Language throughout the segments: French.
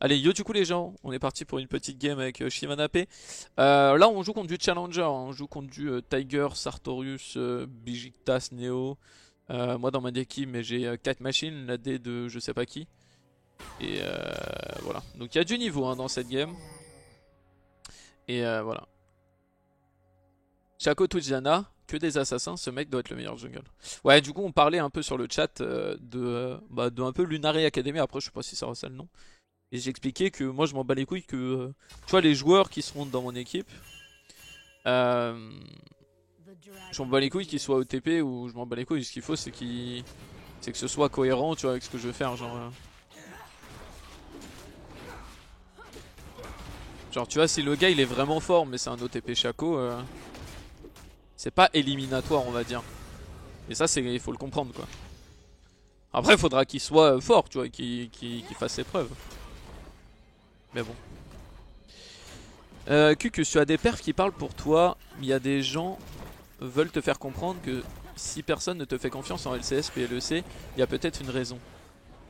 Allez, yo du coup les gens, on est parti pour une petite game avec Shivanapé. Là on joue contre du Challenger, hein. On joue contre du Tiger, Sartorius, Bijiktas, Neo. Moi dans ma équipe, mais j'ai 4 machines, la D de je sais pas qui. Et voilà, donc il y a du niveau hein, dans cette game. Et voilà. Shaco Tujana, que des assassins, ce mec doit être le meilleur jungle. Ouais, du coup on parlait un peu sur le chat de un peu Lunari Academy, après je sais pas si ça ressent le nom. Et j'expliquais que moi je m'en bats les couilles que tu vois les joueurs qui seront dans mon équipe, euh, je m'en bats les couilles qu'ils soient OTP ou je m'en bats les couilles. Ce qu'il faut c'est que ce soit cohérent, tu vois, avec ce que je veux faire, genre tu vois si le gars il est vraiment fort mais c'est un OTP Shaco, c'est pas éliminatoire on va dire. Et ça c'est il faut le comprendre quoi. Après il faudra qu'il soit fort, tu vois, qu'il fasse ses preuves. Mais bon. Cucus, tu as des perfs qui parlent pour toi, mais il y a des gens veulent te faire comprendre que si personne ne te fait confiance en LCS, PLEC, il y a peut-être une raison.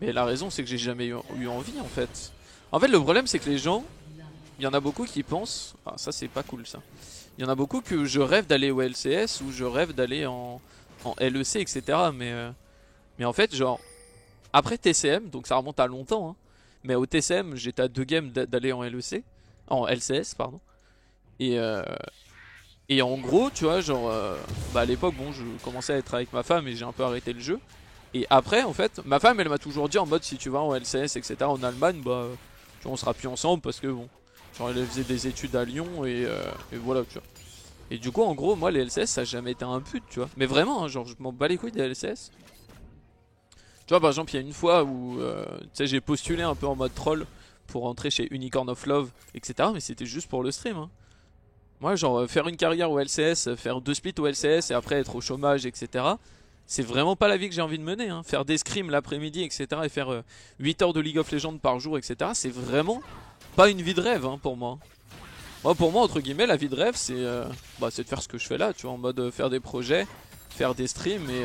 Mais la raison, c'est que j'ai jamais eu envie en fait. En fait, le problème, c'est que les gens, il y en a beaucoup qui pensent. Ah, ça, c'est pas cool ça. Il y en a beaucoup que je rêve d'aller au LCS ou je rêve d'aller en LEC, etc. Mais en fait, genre, après TCM, donc ça remonte à longtemps, hein, mais au TCM, j'étais à 2 games d'aller en LEC, en LCS, pardon. Et, euh, Et en gros, tu vois, genre, bah à l'époque, bon, je commençais à être avec ma femme et j'ai un peu arrêté le jeu. Et après, en fait, ma femme, elle m'a toujours dit en mode si tu vas en LCS, etc., en Allemagne, bah, tu vois, on sera plus ensemble parce que bon, genre, elle faisait des études à Lyon et voilà, tu vois. Et du coup, en gros, moi, les LCS, ça a jamais été un but, tu vois. Mais vraiment, hein, genre, je m'en bats les couilles des LCS. Tu vois, par exemple, il y a une fois où, tu sais, j'ai postulé un peu en mode troll pour rentrer chez Unicorn of Love, etc., mais c'était juste pour le stream, hein. Moi, genre, faire une carrière au LCS, faire 2 splits au LCS et après être au chômage, etc. C'est vraiment pas la vie que j'ai envie de mener, hein. Faire des scrims l'après-midi, etc. Et faire 8 heures de League of Legends par jour, etc. C'est vraiment pas une vie de rêve hein, pour moi. Moi, pour moi, entre guillemets, la vie de rêve, c'est de faire ce que je fais là, tu vois, en mode faire des projets, faire des streams et.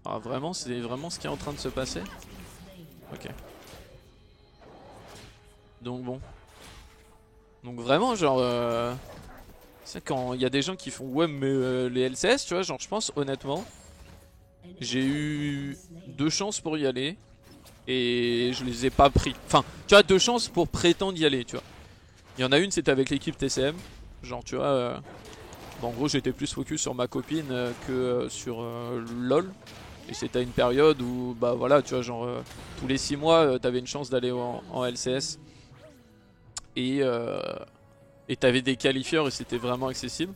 Ah, vraiment, c'est vraiment ce qui est en train de se passer. Ok. Donc bon. Donc vraiment, genre. C'est quand il y a des gens qui font ouais mais les LCS tu vois genre je pense honnêtement j'ai eu 2 chances pour y aller et je les ai pas pris. Enfin tu vois 2 chances pour prétendre y aller tu vois. Il y en a une c'était avec l'équipe TCM. Genre tu vois bon, en gros j'étais plus focus sur ma copine que sur LOL. Et c'était à une période où bah voilà tu vois genre tous les 6 mois t'avais une chance d'aller en LCS. Et et t'avais des qualifieurs et c'était vraiment accessible.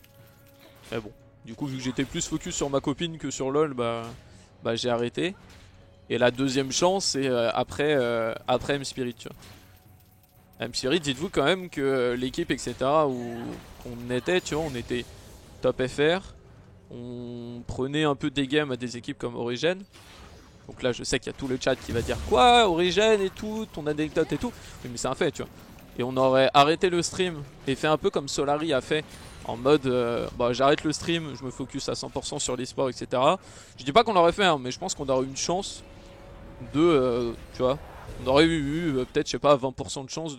Mais bon, du coup, vu que j'étais plus focus sur ma copine que sur LoL, bah j'ai arrêté. Et la deuxième chance, c'est après M-Spirit, tu vois. M-Spirit, dites-vous quand même que l'équipe, etc., où on était, tu vois, on était top FR. On prenait un peu des games à des équipes comme Origen. Donc là, je sais qu'il y a tout le chat qui va dire quoi, Origen et tout, ton anecdote et tout. Oui, mais c'est un fait, tu vois. Et on aurait arrêté le stream et fait un peu comme Solari a fait en mode bah, j'arrête le stream, je me focus à 100% sur l'esport, etc. Je dis pas qu'on l'aurait fait, hein, mais je pense qu'on aurait eu une chance de, tu vois, on aurait eu peut-être, je sais pas, 20% de chance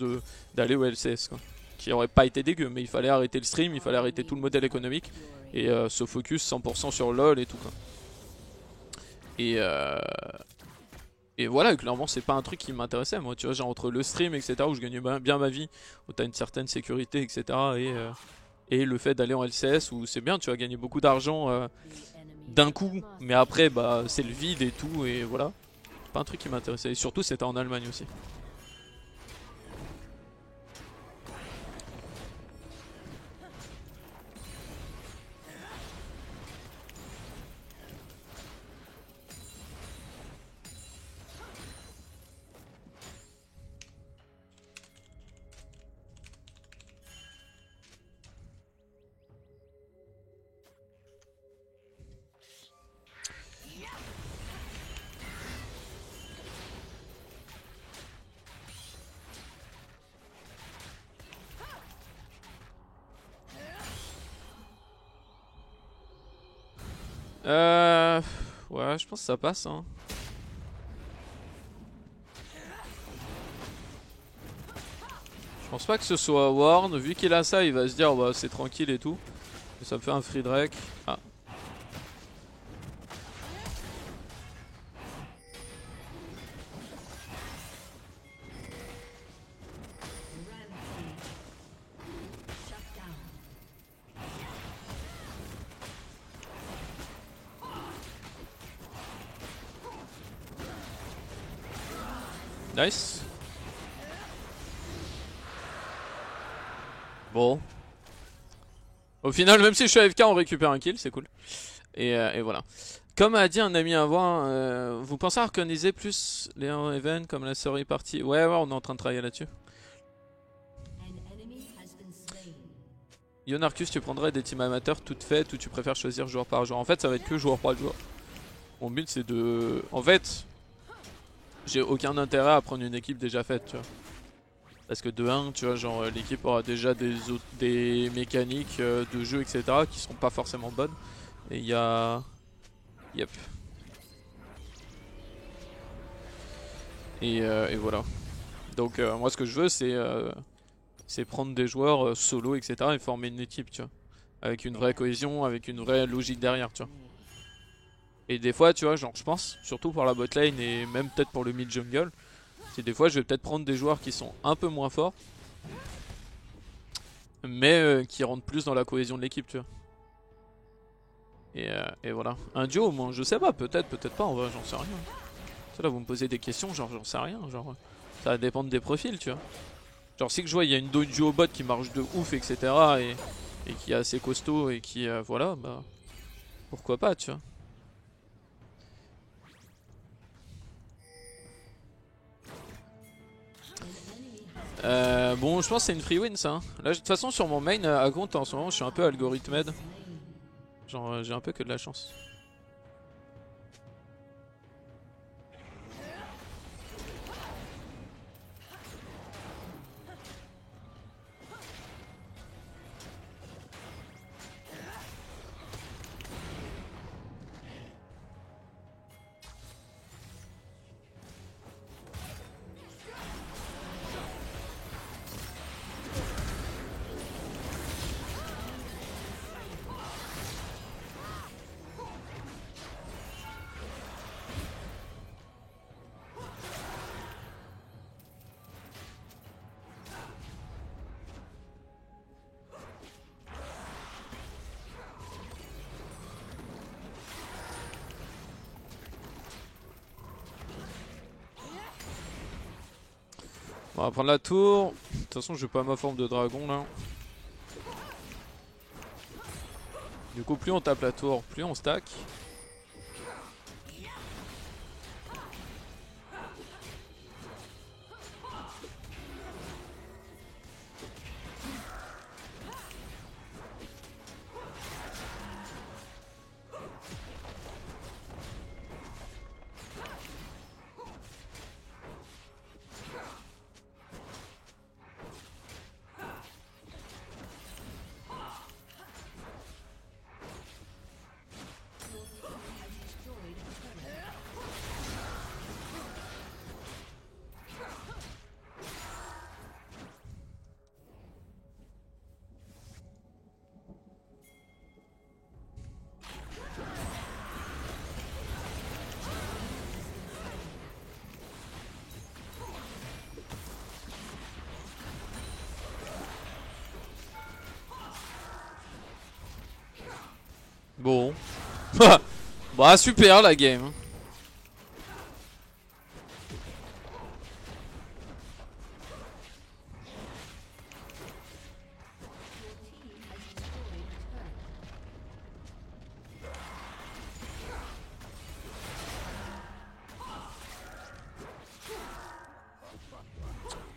d'aller au LCS, quoi. Qui aurait pas été dégueu, mais il fallait arrêter le stream, il fallait arrêter tout le modèle économique et se focus 100% sur LoL et tout, quoi. Et, et voilà, clairement, c'est pas un truc qui m'intéressait, moi, tu vois, genre entre le stream, etc., où je gagnais bien ma vie, où t'as une certaine sécurité, etc., et le fait d'aller en LCS, où c'est bien, tu vas gagner beaucoup d'argent d'un coup, mais après, bah, c'est le vide et tout, et voilà. C'est pas un truc qui m'intéressait, et surtout, c'était en Allemagne aussi. Euh... Ouais, je pense que ça passe, hein. pense pas que ce soit Warn. Vu qu'il a ça, il va se dire bah c'est tranquille et tout. Mais ça me fait un free Drake. Ah. Nice. Bon. Au final, même si je suis AFK, on récupère un kill, c'est cool. Et voilà. Comme a dit un ami à voir, vous pensez à organiser plus les events comme la série party? Ouais, on est en train de travailler là-dessus. Yonarcus, tu prendrais des teams amateurs toutes faites ou tu préfères choisir joueur par joueur? En fait, ça va être que joueur par joueur. Mon but, c'est de... En fait, j'ai aucun intérêt à prendre une équipe déjà faite, tu vois. Parce que de 1, tu vois, genre l'équipe aura déjà des mécaniques de jeu, etc. qui seront pas forcément bonnes. Et il y a... Yep. Et voilà. Donc moi ce que je veux c'est prendre des joueurs solo, etc. et former une équipe, tu vois. Avec une vraie cohésion, avec une vraie logique derrière, tu vois. Et des fois, tu vois, genre je pense, surtout pour la bot lane et même peut-être pour le mid jungle, c'est des fois je vais peut-être prendre des joueurs qui sont un peu moins forts, mais qui rentrent plus dans la cohésion de l'équipe, tu vois. Et voilà. Un duo, moi, je sais pas, peut-être pas, en vrai, j'en sais rien. Ça, là, vous me posez des questions, genre, j'en sais rien, genre, ça va dépendre des profils, tu vois. Genre, si que je vois, il y a une duo bot qui marche de ouf, etc., et qui est assez costaud, et qui, voilà, bah, pourquoi pas, tu vois. Bon, je pense que c'est une free win, ça. Hein. Là, de toute façon, sur mon main account, en ce moment, je suis un peu algorithmed. Genre, j'ai un peu que de la chance. Bon, on va prendre la tour. De toute façon, je vais pas ma forme de dragon là. Du coup, plus on tape la tour, plus on stack. Bon. Bah super la game.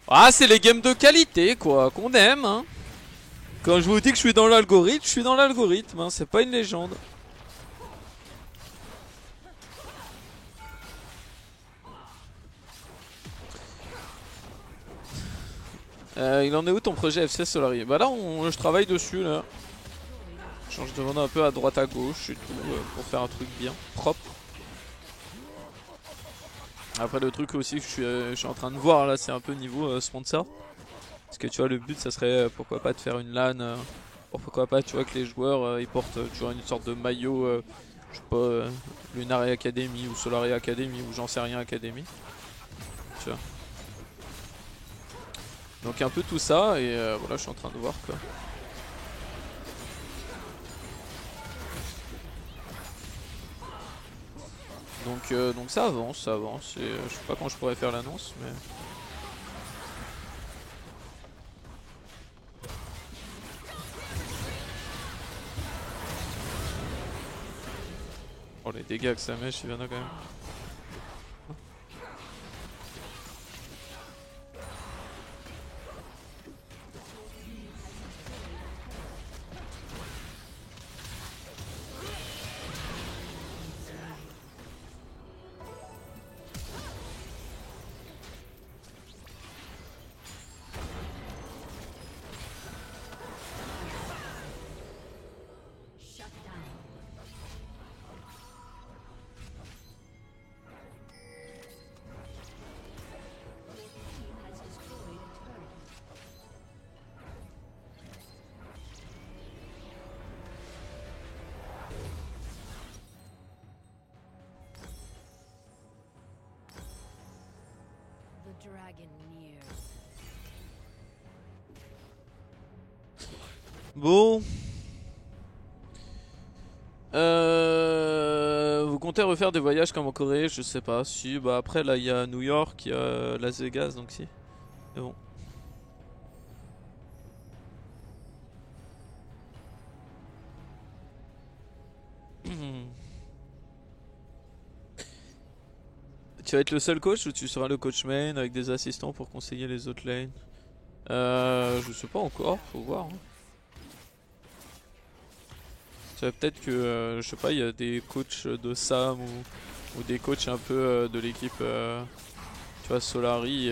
Ah, c'est les games de qualité quoi, qu'on aime hein. Quand je vous dis que je suis dans l'algorithme, je suis dans l'algorithme, hein, c'est pas une légende. Il en est où ton projet FC Solari? Bah là, je travaille dessus là. Je demande un peu à droite à gauche et tout pour faire un truc bien, propre. Après le truc aussi que je suis en train de voir là, c'est un peu niveau sponsor. Parce que tu vois, le but, ça serait pourquoi pas de faire une LAN. Pourquoi pas, tu vois, que les joueurs ils portent tu vois, une sorte de maillot, je sais pas, Lunari Academy ou Solari Academy ou j'en sais rien Academy. Tu vois. Donc un peu tout ça et voilà, je suis en train de voir quoi. Donc ça avance, ça avance. Et, je sais pas quand je pourrais faire l'annonce, mais. Oh les dégâts que ça met chez Viana quand même. Bon. Vous comptez refaire des voyages comme en Corée? Je sais pas. Si, bah après là il y a New York, il y a Las Vegas, donc si. Mais bon. Tu vas être le seul coach ou tu seras le coach main avec des assistants pour conseiller les autres lanes? Je sais pas encore, faut voir. Hein. Peut-être que, je sais pas, il y a des coachs de Sam ou des coachs un peu de l'équipe, tu vois, Solari,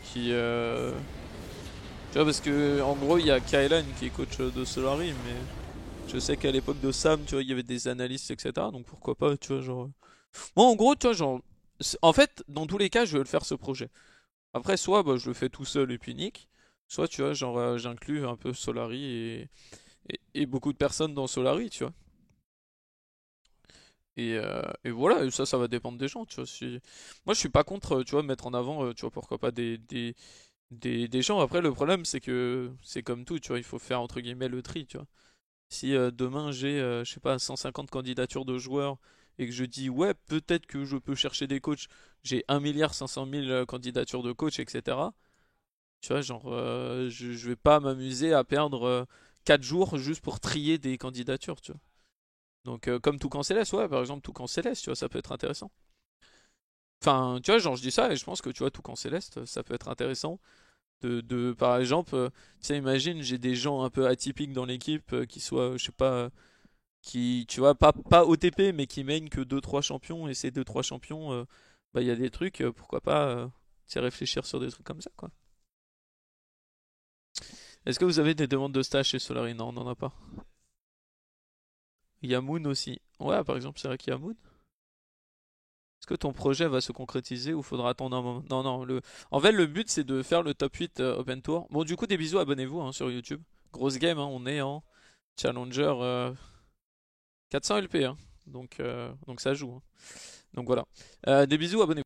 qui... tu vois, parce que en gros, il y a Kylan qui est coach de Solari, mais je sais qu'à l'époque de Sam, tu vois, il y avait des analystes, etc. Donc pourquoi pas, tu vois, genre... Moi, en gros, tu vois, genre... En fait, dans tous les cas, je veux le faire ce projet. Après, soit bah, je le fais tout seul et puis nique, soit, tu vois, genre, j'inclus un peu Solari et beaucoup de personnes dans Solari, tu vois. Et voilà, et ça va dépendre des gens, tu vois. Moi, je suis pas contre, tu vois, mettre en avant, tu vois, pourquoi pas des gens. Après, le problème, c'est que c'est comme tout, tu vois, il faut faire entre guillemets le tri, tu vois. Si demain j'ai, je sais pas, 150 candidatures de joueurs et que je dis, ouais, peut-être que je peux chercher des coachs, j'ai 1,5 milliard candidatures de coachs, etc. Tu vois, genre, je vais pas m'amuser à perdre 4 jours juste pour trier des candidatures, tu vois. Donc, comme Toucan Céleste, ouais, par exemple, Toucan Céleste, tu vois, ça peut être intéressant. Enfin, tu vois, genre, je dis ça et je pense que, tu vois, Toucan Céleste, ça peut être intéressant. Par exemple, tu sais, imagine, j'ai des gens un peu atypiques dans l'équipe qui soient, je sais pas, qui, tu vois, pas OTP, mais qui mènent que deux trois champions et ces deux trois champions, bah, il y a des trucs, pourquoi pas, tu sais, réfléchir sur des trucs comme ça, quoi. Est-ce que vous avez des demandes de stage chez Solari? Non, on n'en a pas. Il y a Moon aussi. Ouais, par exemple, c'est vrai qu'il y a Moon. Est-ce que ton projet va se concrétiser ou faudra attendre un moment? Non, non. En fait, le but, c'est de faire le top 8 Open Tour. Bon, du coup, des bisous, abonnez-vous hein, sur YouTube. Grosse game, hein, on est en Challenger 400 LP. Hein. Donc ça joue. Hein. Donc voilà. Des bisous, abonnez-vous.